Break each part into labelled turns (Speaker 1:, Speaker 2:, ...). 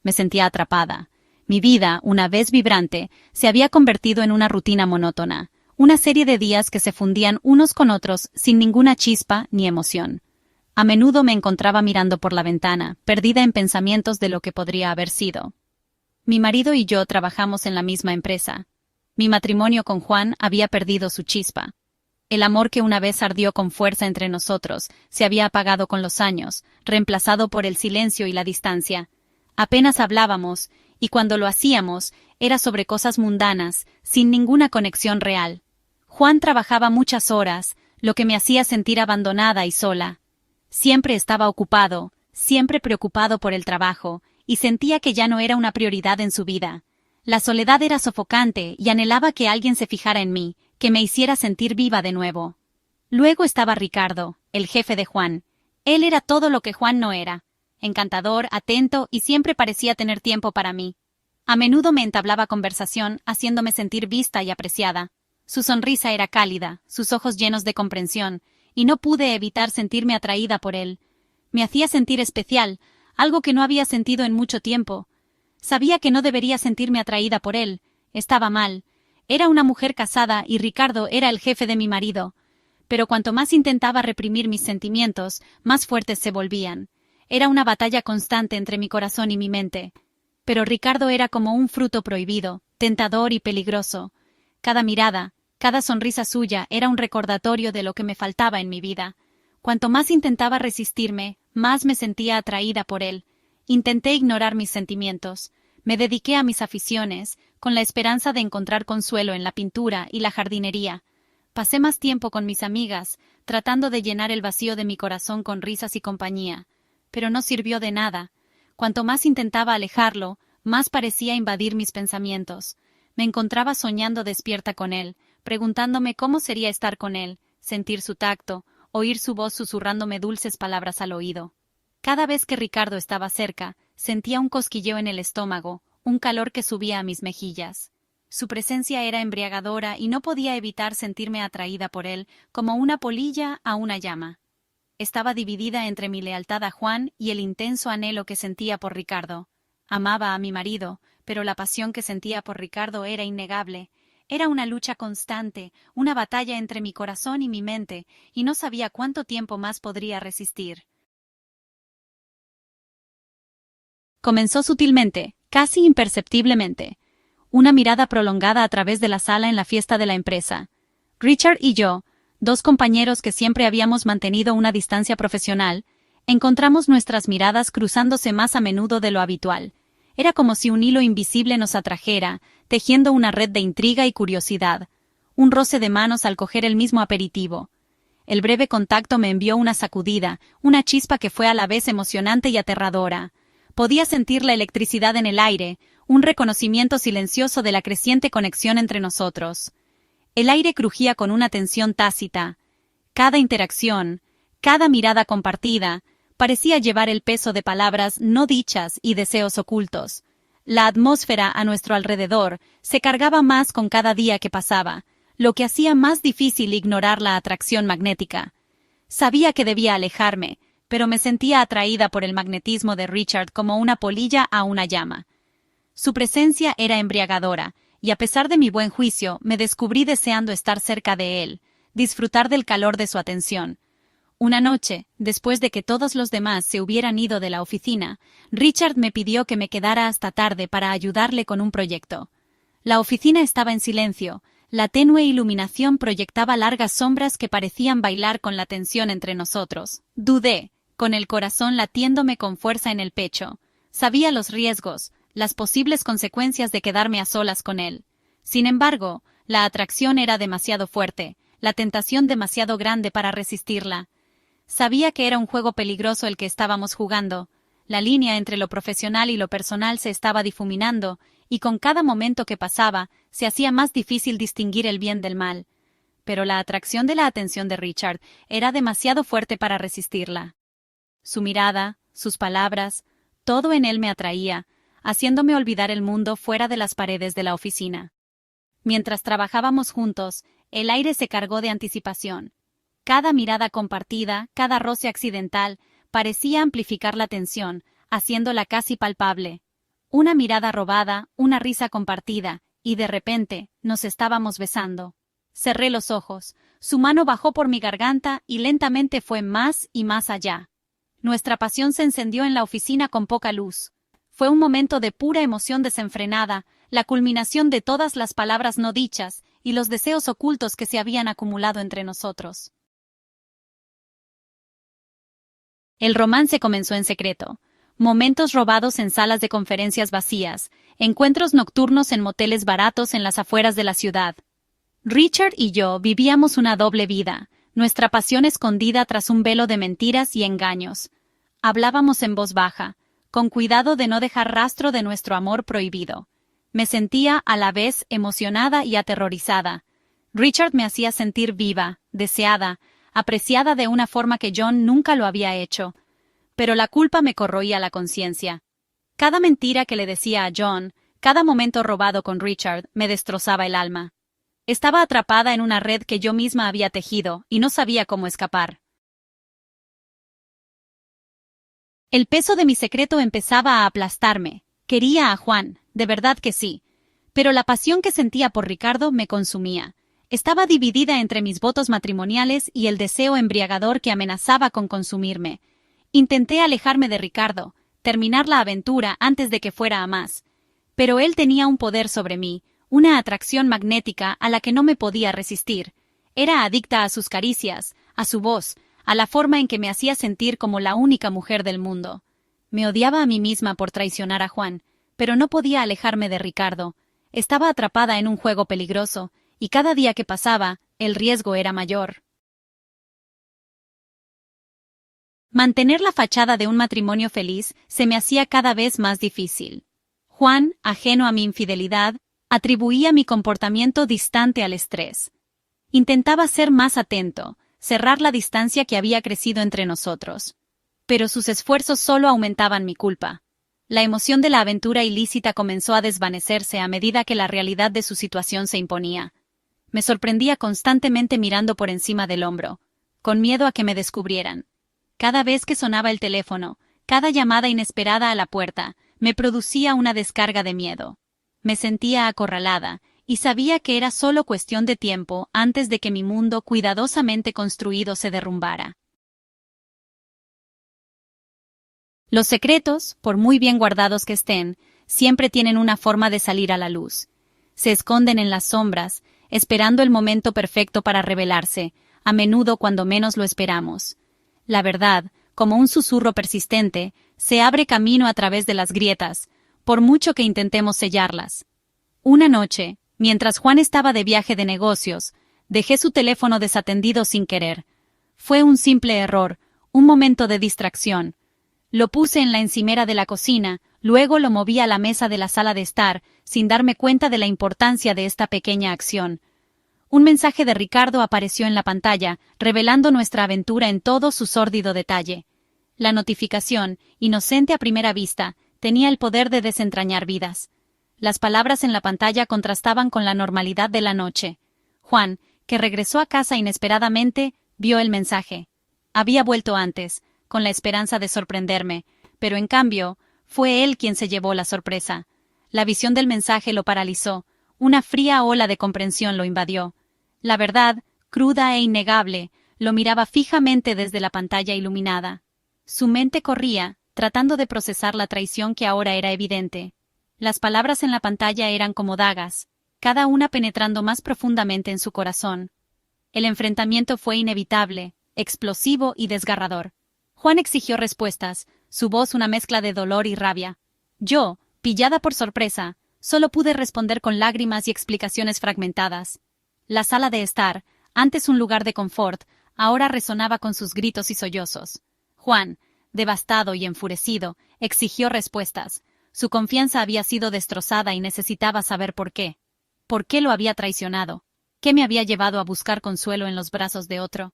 Speaker 1: Me sentía atrapada. Mi vida, una vez vibrante, se había convertido en una rutina monótona, una serie de días que se fundían unos con otros sin ninguna chispa ni emoción. A menudo me encontraba mirando por la ventana, perdida en pensamientos de lo que podría haber sido. Mi marido y yo trabajamos en la misma empresa. Mi matrimonio con Juan había perdido su chispa. El amor que una vez ardió con fuerza entre nosotros se había apagado con los años, reemplazado por el silencio y la distancia. Apenas hablábamos, y cuando lo hacíamos, era sobre cosas mundanas, sin ninguna conexión real. Juan trabajaba muchas horas, lo que me hacía sentir abandonada y sola. Siempre estaba ocupado, siempre preocupado por el trabajo, y sentía que ya no era una prioridad en su vida. La soledad era sofocante y anhelaba que alguien se fijara en mí, que me hiciera sentir viva de nuevo. Luego estaba Ricardo, el jefe de Juan. Él era todo lo que Juan no era. Encantador, atento y siempre parecía tener tiempo para mí. A menudo me entablaba conversación, haciéndome sentir vista y apreciada. Su sonrisa era cálida, sus ojos llenos de comprensión, y no pude evitar sentirme atraída por él. Me hacía sentir especial, algo que no había sentido en mucho tiempo. Sabía que no debería sentirme atraída por él. Estaba mal. Era una mujer casada y Ricardo era el jefe de mi marido. Pero cuanto más intentaba reprimir mis sentimientos, más fuertes se volvían. Era una batalla constante entre mi corazón y mi mente. Pero Ricardo era como un fruto prohibido, tentador y peligroso. Cada mirada, cada sonrisa suya era un recordatorio de lo que me faltaba en mi vida. Cuanto más intentaba resistirme, más me sentía atraída por él. Intenté ignorar mis sentimientos. Me dediqué a mis aficiones, con la esperanza de encontrar consuelo en la pintura y la jardinería. Pasé más tiempo con mis amigas, tratando de llenar el vacío de mi corazón con risas y compañía. Pero no sirvió de nada. Cuanto más intentaba alejarlo, más parecía invadir mis pensamientos. Me encontraba soñando despierta con él, preguntándome cómo sería estar con él, sentir su tacto, oír su voz susurrándome dulces palabras al oído. Cada vez que Ricardo estaba cerca, sentía un cosquilleo en el estómago, un calor que subía a mis mejillas. Su presencia era embriagadora y no podía evitar sentirme atraída por él, como una polilla a una llama. Estaba dividida entre mi lealtad a Juan y el intenso anhelo que sentía por Ricardo. Amaba a mi marido, pero la pasión que sentía por Ricardo era innegable. Era una lucha constante, una batalla entre mi corazón y mi mente, y no sabía cuánto tiempo más podría resistir. Comenzó sutilmente, casi imperceptiblemente. Una mirada prolongada a través de la sala en la fiesta de la empresa. Richard y yo, dos compañeros que siempre habíamos mantenido una distancia profesional, encontramos nuestras miradas cruzándose más a menudo de lo habitual. Era como si un hilo invisible nos atrajera, tejiendo una red de intriga y curiosidad. Un roce de manos al coger el mismo aperitivo. El breve contacto me envió una sacudida, una chispa que fue a la vez emocionante y aterradora. Podía sentir la electricidad en el aire, un reconocimiento silencioso de la creciente conexión entre nosotros. El aire crujía con una tensión tácita. Cada interacción, cada mirada compartida, parecía llevar el peso de palabras no dichas y deseos ocultos. La atmósfera a nuestro alrededor se cargaba más con cada día que pasaba, lo que hacía más difícil ignorar la atracción magnética. Sabía que debía alejarme, pero me sentía atraída por el magnetismo de Richard como una polilla a una llama. Su presencia era embriagadora, y a pesar de mi buen juicio, me descubrí deseando estar cerca de él, disfrutar del calor de su atención. Una noche, después de que todos los demás se hubieran ido de la oficina, Richard me pidió que me quedara hasta tarde para ayudarle con un proyecto. La oficina estaba en silencio, la tenue iluminación proyectaba largas sombras que parecían bailar con la tensión entre nosotros. Dudé, con el corazón latiéndome con fuerza en el pecho. Sabía los riesgos, las posibles consecuencias de quedarme a solas con él. Sin embargo, la atracción era demasiado fuerte, la tentación demasiado grande para resistirla. Sabía que era un juego peligroso el que estábamos jugando. La línea entre lo profesional y lo personal se estaba difuminando, y con cada momento que pasaba, se hacía más difícil distinguir el bien del mal. Pero la atracción de la atención de Richard era demasiado fuerte para resistirla. Su mirada, sus palabras, todo en él me atraía, haciéndome olvidar el mundo fuera de las paredes de la oficina. Mientras trabajábamos juntos, el aire se cargó de anticipación. Cada mirada compartida, cada roce accidental, parecía amplificar la tensión, haciéndola casi palpable. Una mirada robada, una risa compartida, y de repente, nos estábamos besando. Cerré los ojos, su mano bajó por mi garganta y lentamente fue más y más allá. Nuestra pasión se encendió en la oficina con poca luz. Fue un momento de pura emoción desenfrenada, la culminación de todas las palabras no dichas y los deseos ocultos que se habían acumulado entre nosotros. El romance comenzó en secreto. Momentos robados en salas de conferencias vacías, encuentros nocturnos en moteles baratos en las afueras de la ciudad. Richard y yo vivíamos una doble vida, nuestra pasión escondida tras un velo de mentiras y engaños. Hablábamos en voz baja, con cuidado de no dejar rastro de nuestro amor prohibido. Me sentía a la vez emocionada y aterrorizada. Richard me hacía sentir viva, deseada, apreciada de una forma que John nunca lo había hecho. Pero la culpa me corroía la conciencia. Cada mentira que le decía a John, cada momento robado con Richard, me destrozaba el alma. Estaba atrapada en una red que yo misma había tejido, y no sabía cómo escapar. El peso de mi secreto empezaba a aplastarme. Quería a Juan, de verdad que sí. Pero la pasión que sentía por Ricardo me consumía. Estaba dividida entre mis votos matrimoniales y el deseo embriagador que amenazaba con consumirme. Intenté alejarme de Ricardo, terminar la aventura antes de que fuera a más. Pero él tenía un poder sobre mí, una atracción magnética a la que no me podía resistir. Era adicta a sus caricias, a su voz, a la forma en que me hacía sentir como la única mujer del mundo. Me odiaba a mí misma por traicionar a Juan, pero no podía alejarme de Ricardo. Estaba atrapada en un juego peligroso, y cada día que pasaba, el riesgo era mayor. Mantener la fachada de un matrimonio feliz se me hacía cada vez más difícil. Juan, ajeno a mi infidelidad, atribuía mi comportamiento distante al estrés. Intentaba ser más atento, cerrar la distancia que había crecido entre nosotros. Pero sus esfuerzos solo aumentaban mi culpa. La emoción de la aventura ilícita comenzó a desvanecerse a medida que la realidad de su situación se imponía. Me sorprendía constantemente mirando por encima del hombro, con miedo a que me descubrieran. Cada vez que sonaba el teléfono, cada llamada inesperada a la puerta, me producía una descarga de miedo. Me sentía acorralada, y sabía que era solo cuestión de tiempo antes de que mi mundo cuidadosamente construido se derrumbara. Los secretos, por muy bien guardados que estén, siempre tienen una forma de salir a la luz. Se esconden en las sombras, esperando el momento perfecto para revelarse, a menudo cuando menos lo esperamos. La verdad, como un susurro persistente, se abre camino a través de las grietas, por mucho que intentemos sellarlas. Una noche, mientras Juan estaba de viaje de negocios, dejé su teléfono desatendido sin querer. Fue un simple error, un momento de distracción. Lo puse en la encimera de la cocina, luego lo moví a la mesa de la sala de estar, sin darme cuenta de la importancia de esta pequeña acción. Un mensaje de Ricardo apareció en la pantalla, revelando nuestra aventura en todo su sórdido detalle. La notificación, inocente a primera vista, tenía el poder de desentrañar vidas. Las palabras en la pantalla contrastaban con la normalidad de la noche. Juan, que regresó a casa inesperadamente, vio el mensaje. Había vuelto antes, con la esperanza de sorprenderme, pero en cambio, fue él quien se llevó la sorpresa. La visión del mensaje lo paralizó, una fría ola de comprensión lo invadió. La verdad, cruda e innegable, lo miraba fijamente desde la pantalla iluminada. Su mente corría, tratando de procesar la traición que ahora era evidente. Las palabras en la pantalla eran como dagas, cada una penetrando más profundamente en su corazón. El enfrentamiento fue inevitable, explosivo y desgarrador. Juan exigió respuestas, su voz una mezcla de dolor y rabia. Yo, pillada por sorpresa, solo pude responder con lágrimas y explicaciones fragmentadas. La sala de estar, antes un lugar de confort, ahora resonaba con sus gritos y sollozos. Juan, devastado y enfurecido, exigió respuestas. Su confianza había sido destrozada y necesitaba saber por qué. ¿Por qué lo había traicionado? ¿Qué me había llevado a buscar consuelo en los brazos de otro?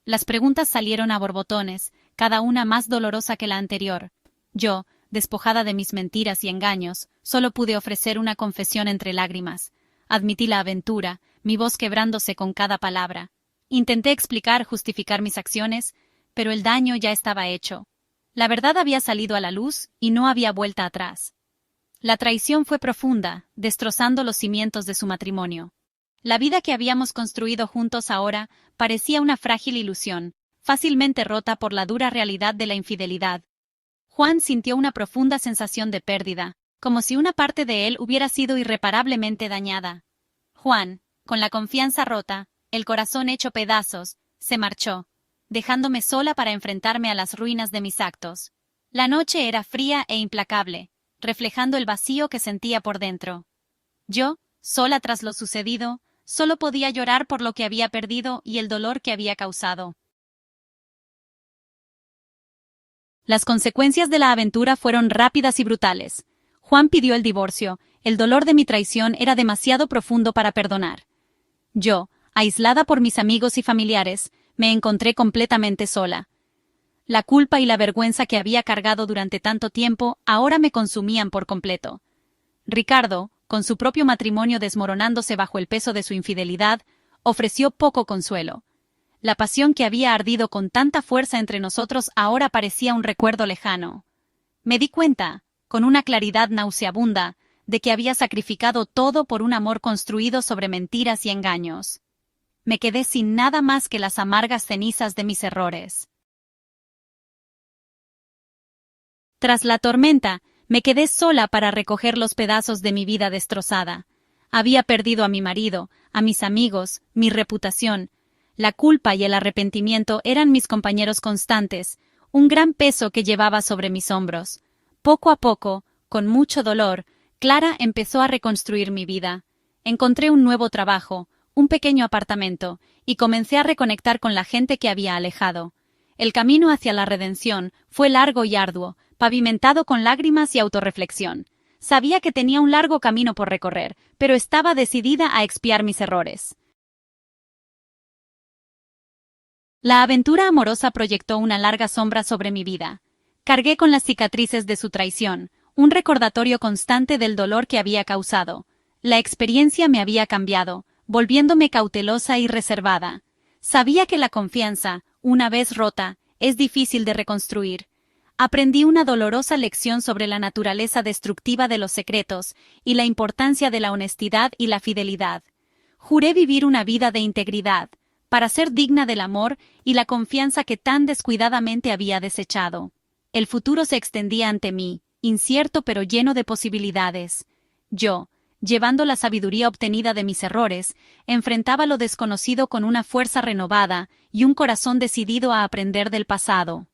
Speaker 1: Las preguntas salieron a borbotones, cada una más dolorosa que la anterior. Yo, despojada de mis mentiras y engaños, solo pude ofrecer una confesión entre lágrimas. Admití la aventura, mi voz quebrándose con cada palabra. Intenté justificar mis acciones, pero el daño ya estaba hecho. La verdad había salido a la luz y no había vuelta atrás. La traición fue profunda, destrozando los cimientos de su matrimonio. La vida que habíamos construido juntos ahora parecía una frágil ilusión, fácilmente rota por la dura realidad de la infidelidad. Juan sintió una profunda sensación de pérdida, como si una parte de él hubiera sido irreparablemente dañada. Juan, con la confianza rota, el corazón hecho pedazos, se marchó, dejándome sola para enfrentarme a las ruinas de mis actos. La noche era fría e implacable, reflejando el vacío que sentía por dentro. Yo, sola tras lo sucedido, solo podía llorar por lo que había perdido y el dolor que había causado. Las consecuencias de la aventura fueron rápidas y brutales. Juan pidió el divorcio, el dolor de mi traición era demasiado profundo para perdonar. Yo, aislada por mis amigos y familiares, me encontré completamente sola. La culpa y la vergüenza que había cargado durante tanto tiempo ahora me consumían por completo. Ricardo, con su propio matrimonio desmoronándose bajo el peso de su infidelidad, ofreció poco consuelo. La pasión que había ardido con tanta fuerza entre nosotros ahora parecía un recuerdo lejano. Me di cuenta, con una claridad nauseabunda, de que había sacrificado todo por un amor construido sobre mentiras y engaños. Me quedé sin nada más que las amargas cenizas de mis errores. Tras la tormenta, me quedé sola para recoger los pedazos de mi vida destrozada. Había perdido a mi marido, a mis amigos, mi reputación. La culpa y el arrepentimiento eran mis compañeros constantes, un gran peso que llevaba sobre mis hombros. Poco a poco, con mucho dolor, Clara empezó a reconstruir mi vida. Encontré un nuevo trabajo, un pequeño apartamento, y comencé a reconectar con la gente que había alejado. El camino hacia la redención fue largo y arduo, pavimentado con lágrimas y autorreflexión. Sabía que tenía un largo camino por recorrer, pero estaba decidida a expiar mis errores. La aventura amorosa proyectó una larga sombra sobre mi vida. Cargué con las cicatrices de su traición, un recordatorio constante del dolor que había causado. La experiencia me había cambiado, volviéndome cautelosa y reservada. Sabía que la confianza, una vez rota, es difícil de reconstruir. Aprendí una dolorosa lección sobre la naturaleza destructiva de los secretos y la importancia de la honestidad y la fidelidad. Juré vivir una vida de integridad, para ser digna del amor y la confianza que tan descuidadamente había desechado. El futuro se extendía ante mí, incierto pero lleno de posibilidades. Yo, llevando la sabiduría obtenida de mis errores, enfrentaba lo desconocido con una fuerza renovada y un corazón decidido a aprender del pasado.